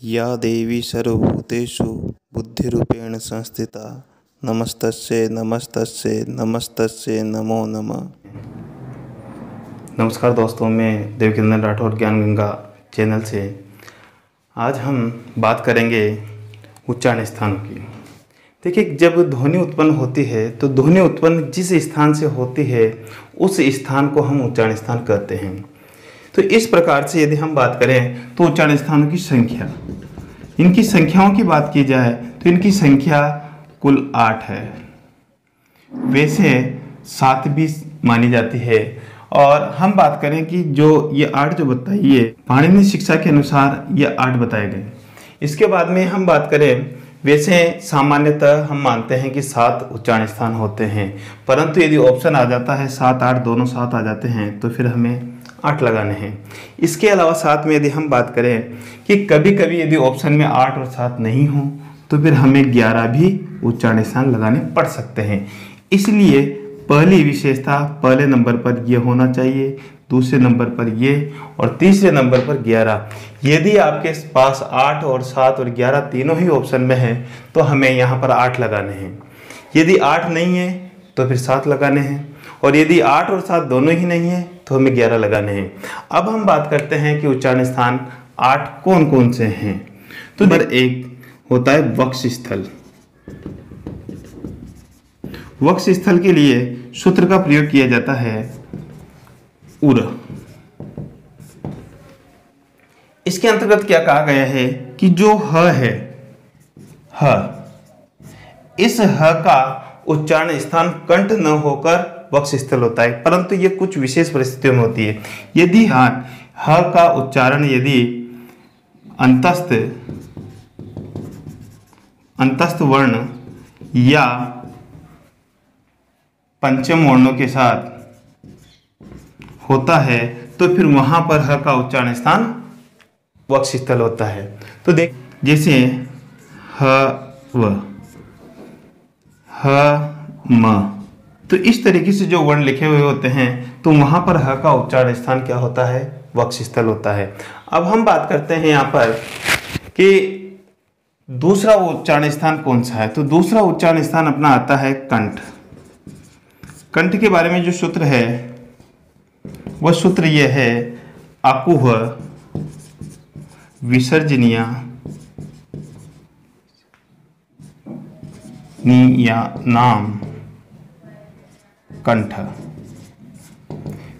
या देवी सर्वभूतेषु बुद्धिरूपेण संस्थिता नमस्तस्यै नमस्तस्यै नमस्तस्यै नमो नमः। नमस्कार दोस्तों, मैं देवकिंदन राठौर ज्ञान गंगा चैनल से आज हम बात करेंगे उच्चारण स्थानों की। देखिए, जब ध्वनि उत्पन्न होती है तो ध्वनि उत्पन्न जिस स्थान से होती है उस स्थान को हम उच्चारण स्थान कहते हैं। तो इस प्रकार से यदि हम बात करें तो उच्चारण स्थानों की संख्या, इनकी संख्याओं की बात की जाए तो इनकी संख्या कुल 8 है। वैसे 7 भी मानी जाती है। और हम बात करें कि जो ये 8 जो बताई है, पाणिनि शिक्षा के अनुसार ये 8 बताए गए। इसके बाद में हम बात करें, वैसे सामान्यतः हम मानते हैं कि 7 उच्चारण स्थान होते हैं, परंतु यदि ऑप्शन आ जाता है 7 8 दोनों 7 आ जाते हैं तो फिर हमें 8 लगाने हैं। इसके अलावा साथ में यदि हम बात करें कि कभी कभी यदि ऑप्शन में 8 और 7 नहीं हो तो फिर हमें 11 भी उच्चारण स्थान लगाने पड़ सकते हैं। इसलिए पहली विशेषता पहले नंबर पर यह होना चाहिए, दूसरे नंबर पर ये और तीसरे नंबर पर 11। यदि आपके पास 8 और 7 और 11 तीनों ही ऑप्शन में है तो हमें यहाँ पर 8 लगाने हैं। यदि 8 नहीं है तो फिर 7 लगाने हैं, और यदि 8 और 7 दोनों ही नहीं है तो हमें 11 लगाने हैं। अब हम बात करते हैं कि उच्चारण स्थान 8 कौन कौन से हैं। तो नंबर 1 होता है वक्ष स्थल। वक्ष स्थल के लिए सूत्र का प्रयोग किया जाता है उर। इसके अंतर्गत क्या कहा गया है कि जो ह है, ह, इस ह का उच्चारण स्थान कंठ न होकर वक्ष स्थल होता है, परंतु ये कुछ विशेष परिस्थितियों में होती है। यदि ह का उच्चारण यदि अंतस्थ वर्ण या पंचम वर्णों के साथ होता है तो फिर वहां पर ह का उच्चारण स्थान वक्ष स्थल होता है। तो देख, जैसे ह व, ह म, तो इस तरीके से जो वर्ण लिखे हुए होते हैं तो वहां पर ह का उच्चारण स्थान क्या होता है, वक्ष स्थल होता है। अब हम बात करते हैं यहाँ पर कि दूसरा उच्चारण स्थान कौन सा है। तो दूसरा उच्चारण स्थान अपना आता है कंठ। कंठ के बारे में जो सूत्र है वह सूत्र यह है, अकुह विसर्जनीय नाम कंठ।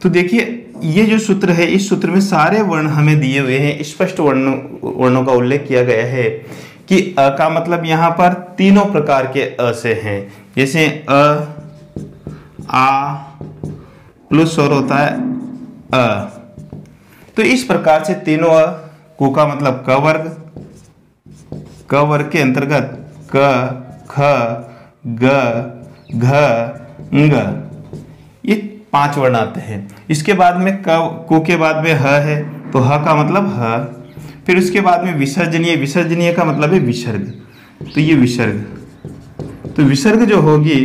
तो देखिए, ये जो सूत्र है, इस सूत्र में सारे वर्ण हमें दिए हुए हैं, स्पष्ट वर्णों का उल्लेख किया गया है कि अ का मतलब यहाँ पर तीनों प्रकार के अ से हैं। जैसे अ, आ प्लस और होता है अ। तो इस प्रकार से तीनों अ, कु का मतलब क वर्ग, क वर्ग के अंतर्गत क, ख, ग, घ, ङ, ये 5 वर्ण आते हैं। इसके बाद में कु के बाद में ह है तो ह का मतलब ह। फिर उसके बाद में विसर्जनीय, विसर्जनीय का मतलब है विसर्ग, तो ये विसर्ग, तो विसर्ग जो होगी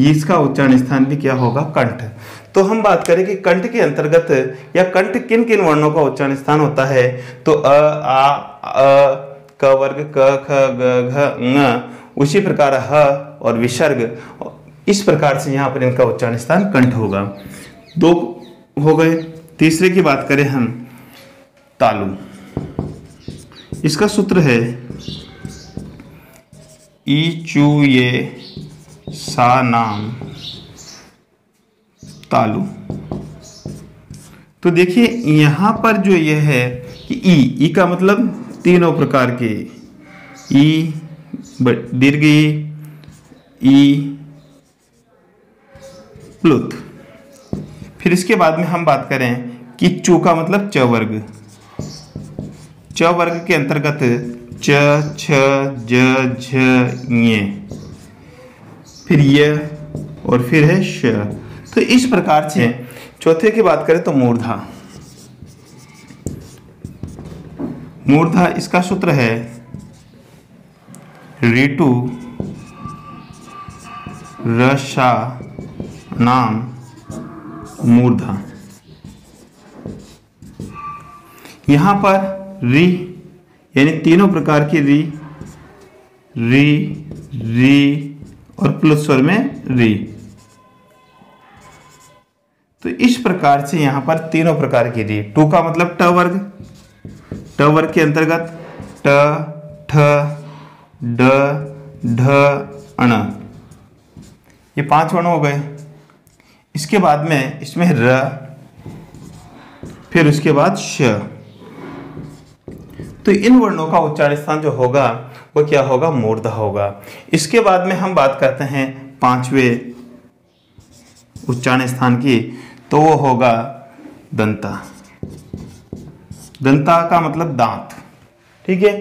इसका उच्चारण स्थान भी क्या होगा, कंठ। तो हम बात करें कि कंठ के अंतर्गत या कंठ किन किन वर्णों का उच्चारण स्थान होता है, तो अ, आ, क वर्ग, क, ख, ग, घ, ङ, उसी प्रकार ह और विसर्ग, इस प्रकार से यहाँ पर इनका उच्चारण स्थान कंठ होगा। 2 हो गए। तीसरे की बात करें हम, तालु। इसका सूत्र है ई चू ये सा नाम तालु। तो देखिए यहाँ पर जो ये है कि ई का मतलब तीनों प्रकार के, ई दीर्घ ई प्लुत। फिर इसके बाद में हम बात करें कि चू का मतलब च वर्ग, च वर्ग के अंतर्गत च, छ, ज, झ, ञ, फिर य और फिर है श। तो इस प्रकार से चौथे की बात करें तो मूर्धा। मूर्धा इसका सूत्र है ऋतु रसा नाम मूर्धा। यहाँ पर रि यानी तीनों प्रकार की री, री, री और प्लुत स्वर में री। तो इस प्रकार से यहां पर तीनों प्रकार की री। टू का मतलब ट वर्ग, ट वर्ग के अंतर्गत ट, ठ, ड, ढ, अण, ये 5 वर्ण हो गए। इसके बाद में इसमें र, फिर उसके बाद श। तो इन वर्णों का उच्चारण स्थान जो होगा वो क्या होगा? मूर्धा होगा। इसके बाद में हम बात करते हैं 5वें उच्चारण स्थान की, तो वो होगा दंता। दंता का मतलब दांत। ठीक है,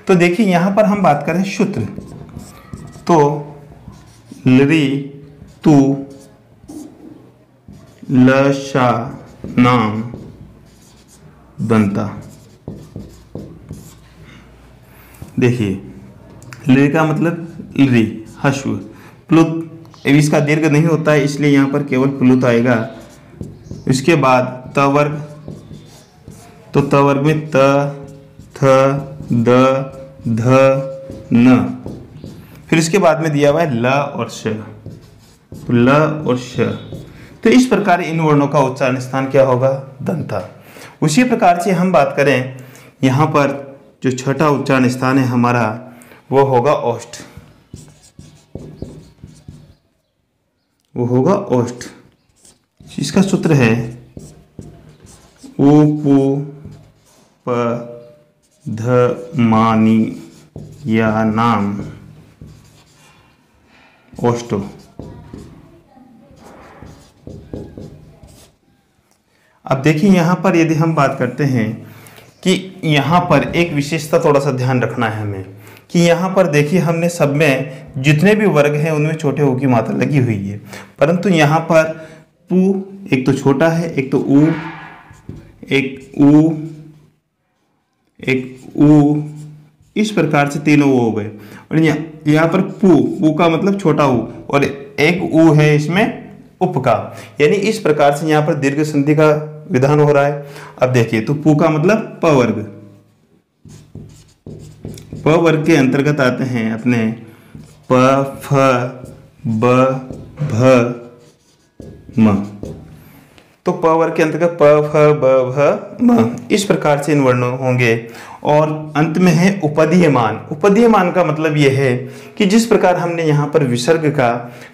तो देखिए यहां पर हम बात करें सूत्र, तो लरी, तू, ल, शा, नाम, दंता। देखिए लरी का मतलब लरी, हश्व, प्लुत, इसका दीर्घ नहीं होता है इसलिए यहां पर केवल प्लुत आएगा। इसके बाद त वर्ग, तो त वर्ग में त, थ, द, ध, न। फिर इसके बाद में दिया हुआ है ल और श, तो ल और श। तो इस प्रकार इन वर्णों का उच्चारण स्थान क्या होगा? दंता। उसी प्रकार से हम बात करें यहाँ पर जो छठा उच्चारण स्थान है हमारा वो होगा ओष्ठ, वो होगा ओष्ठ। इसका सूत्र है उ, पु, प, ध, मानी या नाम, ओष्ठो। अब देखिए यहां पर यदि हम बात करते हैं कि यहां पर एक विशेषता थोड़ा सा ध्यान रखना है हमें कि यहां पर देखिए हमने सब में जितने भी वर्ग हैं उनमें छोटे ऊ की मात्रा लगी हुई है, परंतु यहां पर पू एक तो छोटा है, एक तो ऊ, एक ऊ, एक ऊ, इस प्रकार से तीनों ऊ हो गए। और यहाँ पर पू का मतलब छोटा ऊ और एक ऊ है इसमें उप का, यानी इस प्रकार से यहाँ पर दीर्घ संधि का विधान हो रहा है। अब देखिए तो पू का मतलब प वर्ग, प वर्ग के अंतर्गत आते हैं अपने प, फ, ब, भ, म। तो प वर्ग के अंतर्गत प, फ, ब, भ, म, इस प्रकार से इन वर्णों होंगे। और अंत में है उपदीयमान। उपदीयमान का मतलब यह है कि जिस प्रकार हमने यहाँ पर विसर्ग का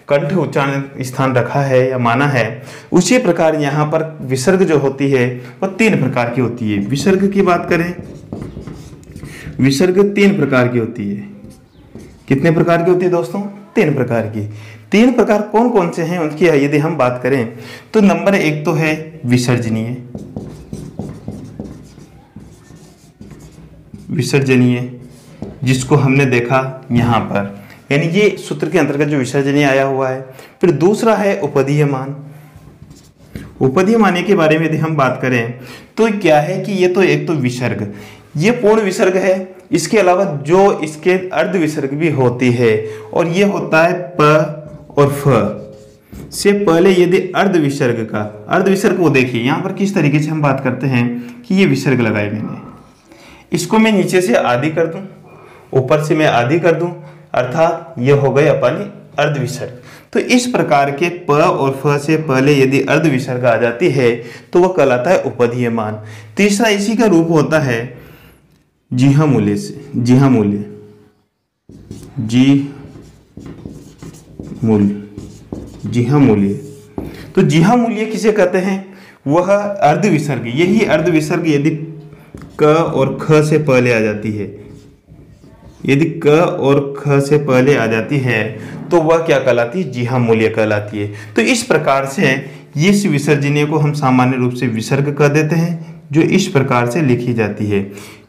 कंठ उच्चारण स्थान रखा है या माना है, उसी प्रकार यहाँ पर विसर्ग जो होती है वह 3 प्रकार की होती है। विसर्ग की बात करें, विसर्ग 3 प्रकार की होती है। कितने प्रकार की होती है दोस्तों? 3 प्रकार की। 3 प्रकार कौन कौन से हैं उनकी यदि हम बात करें तो नंबर 1 तो है विसर्जनीय, विसर्जनीय जिसको हमने देखा यहाँ पर, यानी ये सूत्र के अंतर्गत जो विसर्जनीय आया हुआ है। फिर दूसरा है उपदीयमान। उपदीयमान के बारे में यदि हम बात करें तो क्या है कि ये तो एक तो विसर्ग, ये पूर्ण विसर्ग है, इसके अलावा जो इसके अर्ध विसर्ग भी होती है और ये होता है प और फ से पहले यदि अर्ध विसर्ग का, अर्ध विसर्ग को देखिए यहाँ पर किस तरीके से हम बात करते हैं कि ये विसर्ग लगाए मैंने, इसको मैं नीचे से आधी कर दूं, ऊपर से मैं आधी कर दूं, अर्थात ये हो गए अपनी अर्ध विसर्ग। तो इस प्रकार के प और फ से पहले यदि अर्ध विसर्ग आ जाती है तो वह कहलाता है उपदीयमान। तीसरा इसी का रूप होता है जिहा मूल्य से, जिहा मूल्य, जी मूल्य, जिहा मूल्य। तो जिहा मूल्य किसे कहते हैं? वह अर्ध विसर्ग, यही अर्ध विसर्ग यदि क और ख से पहले आ जाती है, यदि क और ख से पहले आ जाती है तो वह क्या कहलाती है? जिहा मूल्य कहलाती है। तो इस प्रकार से इस विसर्जनीय को हम सामान्य रूप से विसर्ग कह देते हैं, जो इस प्रकार से लिखी जाती है।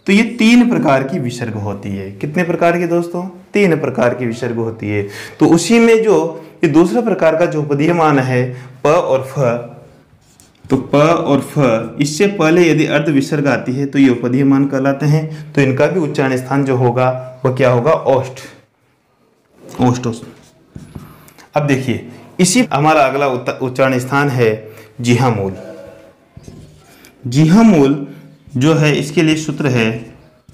तो ये 3 प्रकार की विसर्ग होती है। कितने प्रकार की दोस्तों? 3 प्रकार की विसर्ग होती है। तो उसी में जो ये दूसरा प्रकार का जो उपदीयमान है प और फ, तो प और फ इससे पहले यदि अर्ध विसर्ग आती है तो ये उपदीयमान कहलाते हैं। तो इनका भी उच्चारण स्थान जो होगा वह क्या होगा? ओष्ठ, ओष्ठ। अब देखिए इसी हमारा अगला उच्चारण स्थान है जिहा मूल। जिहा मूल जो है इसके लिए सूत्र है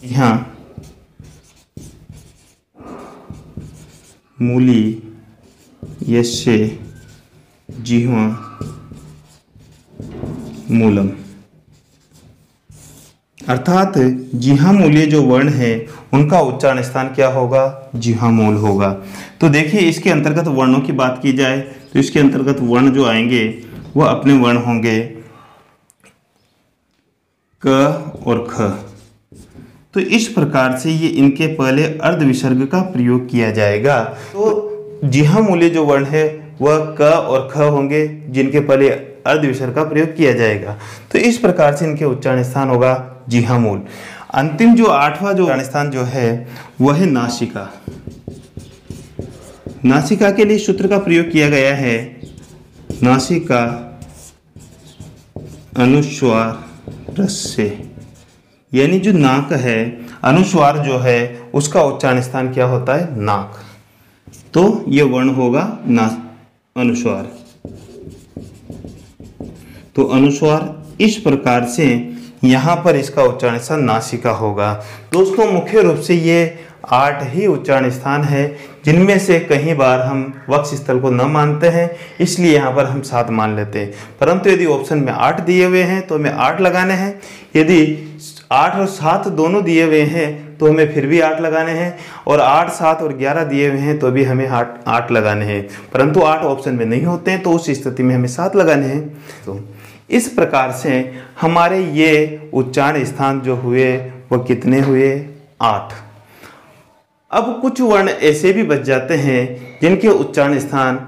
जिहा मूली यस्य जिह्वा मूलम, अर्थात जिह्वा मूलीय जो वर्ण है उनका उच्चारण स्थान क्या होगा? जिह्वा मूल होगा। तो देखिए इसके अंतर्गत वर्णों की बात की जाए तो इसके अंतर्गत वर्ण जो आएंगे वह अपने वर्ण होंगे क और ख। तो इस प्रकार से ये इनके पहले अर्ध विसर्ग का प्रयोग किया जाएगा। तो जिह्वा मूलीय जो वर्ण है वह क और ख होंगे जिनके पहले अर्ध विसर्ग का प्रयोग किया जाएगा। तो इस प्रकार से इनके उच्चारण स्थान होगा जिह्वा मूल। अंतिम जो 8वां जो उच्चारण स्थान जो है वह है नासिका। नासिका के लिए सूत्र का प्रयोग किया गया है नासिका अनुस्वार रस्य, यानी जो नाक है अनुस्वार जो है उसका उच्चारण स्थान क्या होता है? नाक। तो यह वर्ण होगा अनुस्वार। तो अनुस्वार इस प्रकार से यहाँ पर इसका उच्चारण स्थान नासिका होगा। दोस्तों मुख्य रूप से ये 8 ही उच्चारण स्थान है जिनमें से कई बार हम वक्ष स्थल को न मानते हैं, इसलिए यहाँ पर हम 7 मान लेते हैं। परंतु यदि ऑप्शन में 8 दिए हुए हैं तो हमें 8 लगाने हैं, यदि 8 और 7 दोनों दिए हुए हैं तो हमें फिर भी 8 लगाने हैं, और 8, 7 और 11 दिए हुए हैं तो भी हमें 8 लगाने हैं। परंतु 8 ऑप्शन में नहीं होते हैं तो उस स्थिति में हमें 7 लगाने हैं। तो इस प्रकार से हमारे ये उच्चारण स्थान जो हुए वो कितने हुए? 8। अब कुछ वर्ण ऐसे भी बच जाते हैं जिनके उच्चारण स्थान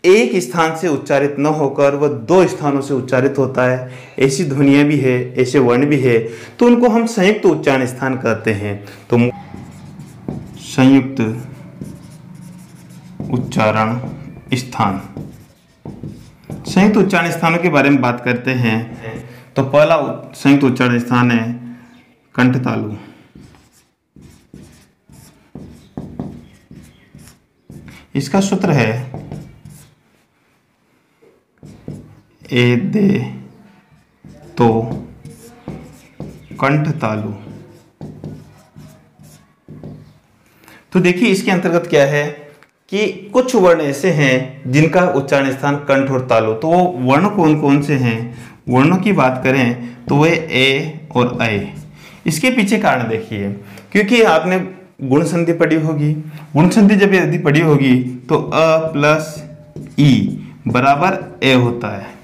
एक स्थान से उच्चारित न होकर वह 2 स्थानों से उच्चारित होता है। ऐसी ध्वनियाँ भी है, ऐसे वर्ण भी है, तो उनको हम संयुक्त उच्चारण स्थान कहते हैं। तो संयुक्त उच्चारण स्थान, संयुक्त उच्चारण स्थानों के बारे में बात करते हैं तो पहला संयुक्त उच्चारण स्थान है कंठ तालु। इसका सूत्र है ए दे तो कंठ तालु। तो देखिए इसके अंतर्गत क्या है कि कुछ वर्ण ऐसे हैं जिनका उच्चारण स्थान कंठ और तालु। तो वो वर्ण कौन कौन से हैं? वर्णों की बात करें तो वे ए और ऐ। इसके पीछे कारण देखिए, क्योंकि आपने गुण संधि पढ़ी होगी। गुण संधि जब यदि पढ़ी होगी तो अ प्लस ई बराबर ए होता है।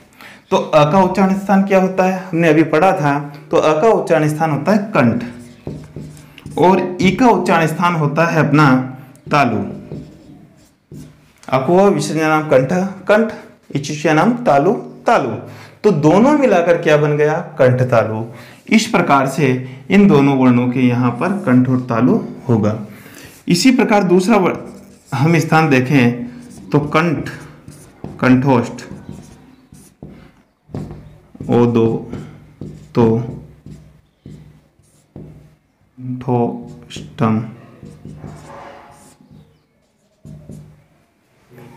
तो अ का उच्चारण स्थान क्या होता है? हमने अभी पढ़ा था। तो अ का उच्चारण स्थान होता है कंठ, और ई का उच्चारण स्थान होता है अपना तालु। अको विसर्जन नाम कंठ कंठ, इचिष्य नाम तालु तालु। तो दोनों मिलाकर क्या बन गया? कंठ तालु। इस प्रकार से इन दोनों वर्णों के यहाँ पर कंठ और तालु होगा। इसी प्रकार दूसरा हम स्थान देखें तो कंठ, कंठोष्ठ, ओदो तो कंठोष्ठम।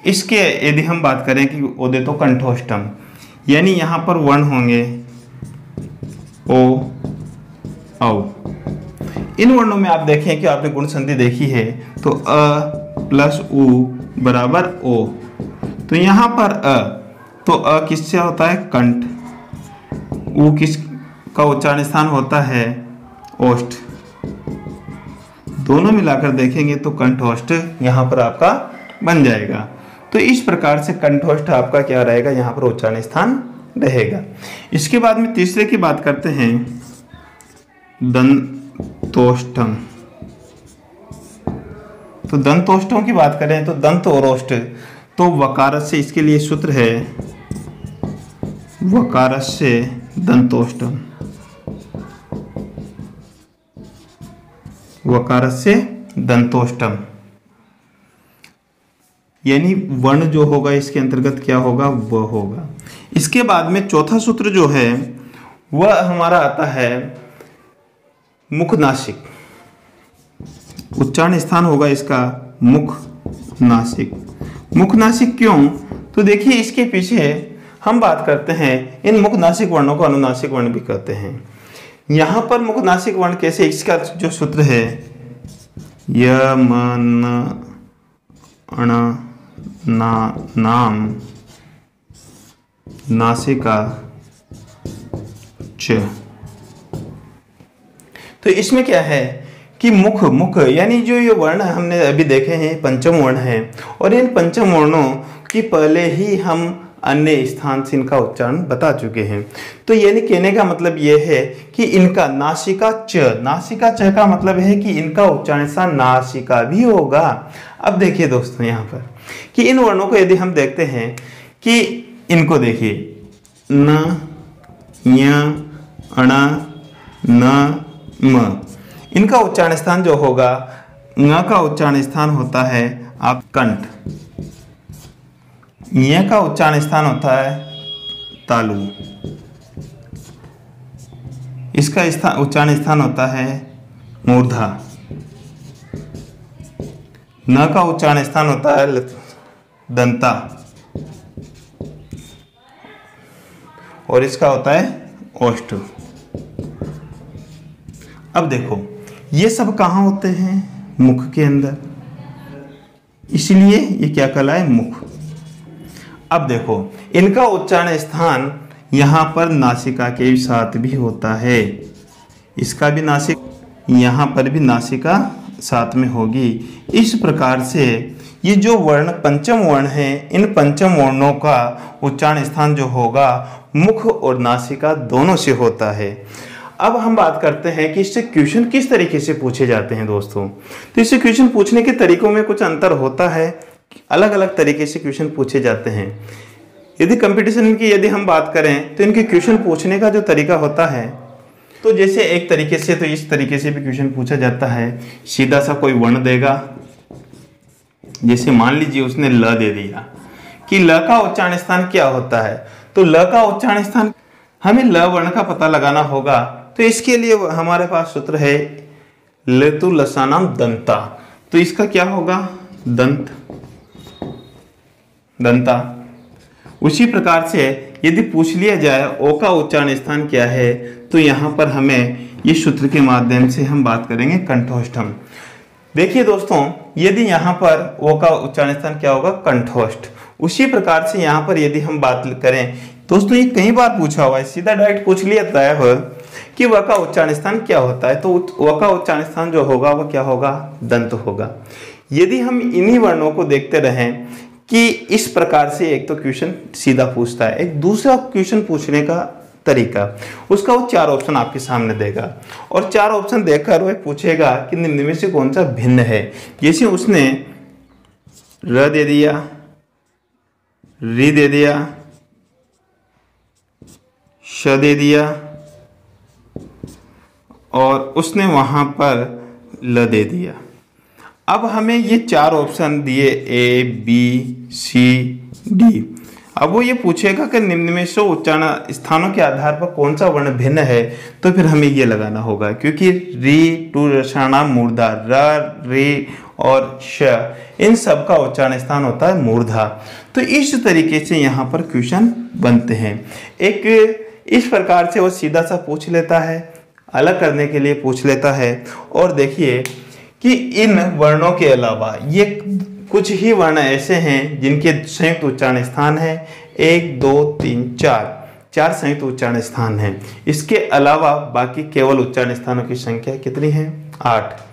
इसके यदि हम बात करें कि ओदे तो कंठोष्ठम, यानी यहाँ पर वर्ण होंगे ओ औ। इन वर्णों में आप देखें कि आपने गुण संधि देखी है तो अ प्लस उ बराबर ओ। तो यहाँ पर अ, तो अ किससे होता है? कंठ। उ किस का उच्चारण स्थान होता है? ओष्ठ। दोनों मिलाकर देखेंगे तो कंठोष्ठ यहाँ पर आपका बन जाएगा। तो इस प्रकार से कंठोष्ठ आपका क्या रहेगा? यहाँ पर उच्चारण स्थान रहेगा। इसके बाद में तीसरे की बात करते हैं दंतोष्ठम। तो दंतोष्ठों की बात करें तो दंत और ओष्ठ, तो वकारस्य इसके लिए सूत्र है वकारस्य दंतोष्ठम। वकारस्य दंतोष्ठम, यानी वर्ण जो होगा इसके अंतर्गत क्या होगा? वह होगा। इसके बाद में चौथा सूत्र जो है वह हमारा आता है मुख नासिक। उच्चारण स्थान होगा इसका मुख नासिक। मुख नासिक क्यों? तो देखिए इसके पीछे हम बात करते हैं, इन मुख नासिक वर्णों को अनुनासिक वर्ण भी कहते हैं। यहाँ पर मुख नासिक वर्ण कैसे? इसका जो सूत्र है य म न अण, ना, नाम, नासिका, च। तो इसमें क्या है कि मुख, मुख यानी जो ये वर्ण हमने अभी देखे हैं पंचम वर्ण है, और इन पंचम वर्णों की पहले ही हम अन्य स्थान से इनका उच्चारण बता चुके हैं। तो यानी कहने का मतलब ये है कि इनका नासिका च, नासिका च का मतलब है कि इनका उच्चारण सा नासिका भी होगा। अब देखिए दोस्तों यहाँ पर कि इन वर्णों को यदि हम देखते हैं कि इनको देखिए न, य, अण, न, म, इनका उच्चारण स्थान जो होगा, ङ का उच्चारण स्थान होता है आप कंठ, य का उच्चारण स्थान होता है तालु, इसका उच्चारण स्थान होता है मूर्धा, न का उच्चारण स्थान होता है दंता, और इसका होता है ओष्ठ। अब देखो ये सब कहाँ होते हैं? मुख के अंदर, इसलिए ये क्या कहलाए? मुख। अब देखो इनका उच्चारण स्थान यहाँ पर नासिका के साथ भी होता है, इसका भी नासिक, यहाँ पर भी नासिका साथ में होगी। इस प्रकार से ये जो वर्ण पंचम वर्ण है, इन पंचम वर्णों का उच्चारण स्थान जो होगा मुख और नासिका दोनों से होता है। अब हम बात करते हैं कि इससे क्वेश्चन किस तरीके से पूछे जाते हैं दोस्तों। तो इससे क्वेश्चन पूछने के तरीकों में कुछ अंतर होता है, अलग अलग तरीके से क्वेश्चन पूछे जाते हैं। यदि कंपटीशन की यदि हम बात करें तो इनके क्वेश्चन पूछने का जो तरीका होता है, तो जैसे एक तरीके से तो इस तरीके से भी क्वेश्चन पूछा जाता है, सीधा सा कोई वर्ण देगा, जैसे मान लीजिए उसने ल दे दिया कि ल का उच्चारण स्थान क्या होता है, तो ल का उच्चारण स्थान हमें ल वर्ण का पता लगाना होगा। तो इसके लिए हमारे पास सूत्र है लेतु लसानाम दंता, तो इसका क्या होगा? दंत, दंता। उसी प्रकार से यदि पूछ लिया जाए ओ का उच्चारण स्थान क्या है, तो यहाँ पर हमें इस सूत्र के माध्यम से हम बात करेंगे कंठोष्ठम। देखिए दोस्तों यदि यहाँ पर ओ का उच्चारण स्थान क्या होगा? कंठोष्ठ। उसी प्रकार से यहाँ पर यदि हम बात करें दोस्तों, ये कई बार पूछा हुआ है, सीधा डायरेक्ट पूछ लिया है कि व का उच्चारण स्थान क्या होता है, तो व का उच्चारण स्थान जो होगा वह क्या होगा? दंत होगा। यदि हम इन्हीं वर्णों को देखते रहें कि इस प्रकार से एक तो क्वेश्चन सीधा पूछता है, एक दूसरा क्वेश्चन पूछने का तरीका, उसका वो 4 ऑप्शन आपके सामने देगा और 4 ऑप्शन देकर वह पूछेगा कि निम्न में से कौन सा भिन्न है। जैसे उसने र दे दिया, री दे दिया, श दे दिया और उसने वहां पर ल दे दिया। अब हमें ये 4 ऑप्शन दिए ए, बी, सी, डी। अब वो ये पूछेगा कि निम्न में से उच्चारण स्थानों के आधार पर कौन सा वर्ण भिन्न है, तो फिर हमें ये लगाना होगा, क्योंकि री, टू रसाना, मूर्धा, र, रे और श इन सब का उच्चारण स्थान होता है मूर्धा। तो इस तरीके से यहाँ पर क्वेश्चन बनते हैं। एक इस प्रकार से वो सीधा सा पूछ लेता है, अलग करने के लिए पूछ लेता है। और देखिए कि इन वर्णों के अलावा ये कुछ ही वर्ण ऐसे हैं जिनके संयुक्त उच्चारण स्थान है 1, 2, 3, 4 संयुक्त उच्चारण स्थान हैं। इसके अलावा बाकी केवल उच्चारण स्थानों की संख्या कितनी है? 8।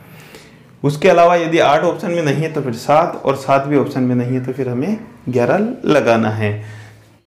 उसके अलावा यदि 8 ऑप्शन में नहीं है तो फिर 7, और 7 भी ऑप्शन में नहीं है तो फिर हमें 11 लगाना है।